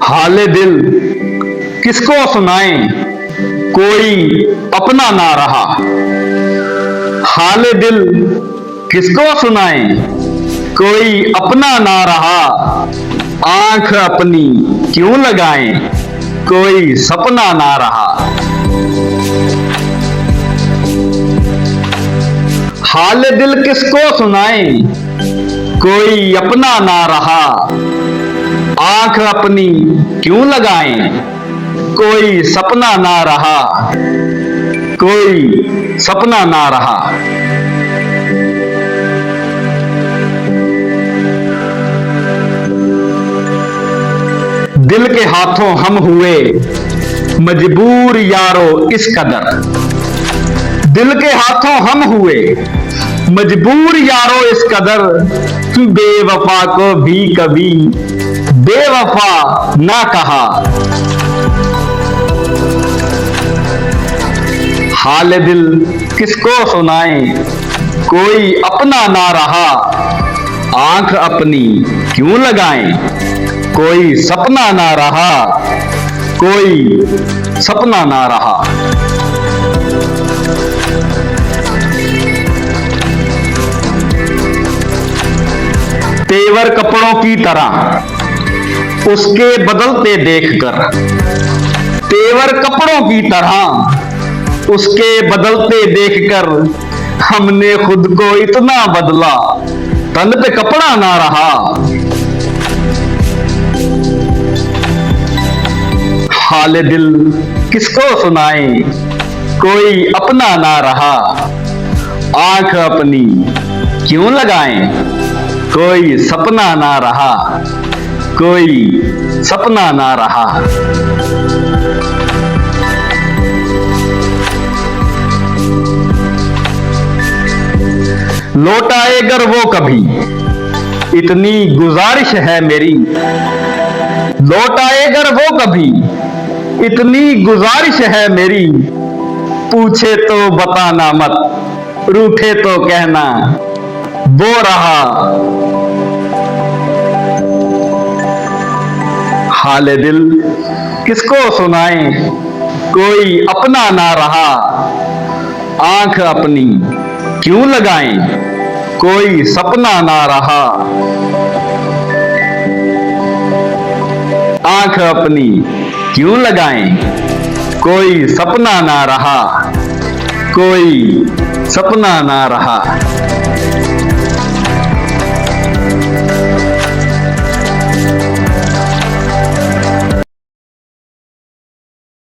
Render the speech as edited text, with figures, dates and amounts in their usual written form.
हाले दिल किसको सुनाएं, कोई अपना ना रहा। हाले दिल किसको सुनाएं, कोई अपना ना रहा। आंख अपनी क्यों लगाएं, कोई सपना ना रहा। हाल दिल किसको सुनाएं, कोई अपना ना रहा। आंख अपनी क्यों लगाएं, कोई सपना ना रहा। कोई सपना ना रहा। दिल के हाथों हम हुए मजबूर यारो इस कदर। दिल के हाथों हम हुए मजबूर यारो इस कदर, बेवफा को भी कभी बेवफा ना कहा। हाल दिल किसको सुनाएं, कोई अपना ना रहा। आंख अपनी क्यों लगाएं, कोई सपना ना रहा। कोई सपना ना रहा। तेवर कपड़ों की तरह उसके बदलते देखकर। तेवर कपड़ों की तरह उसके बदलते देखकर, हमने खुद को इतना बदला तन पे कपड़ा ना रहा। हाल दिल किसको सुनाएं, कोई अपना ना रहा। आंख अपनी क्यों लगाएं, कोई सपना ना रहा। कोई सपना ना रहा। लौट आए अगर वो कभी, इतनी गुजारिश है मेरी। लौट आए अगर वो कभी, इतनी गुजारिश है मेरी। पूछे तो बताना मत, रूठे तो कहना वो रहा। हाल दिल किसको सुनाएं, कोई अपना ना रहा। आंख अपनी क्यों लगाएं, कोई सपना ना रहा। आंख अपनी क्यों लगाएं, कोई सपना ना रहा। कोई सपना ना रहा।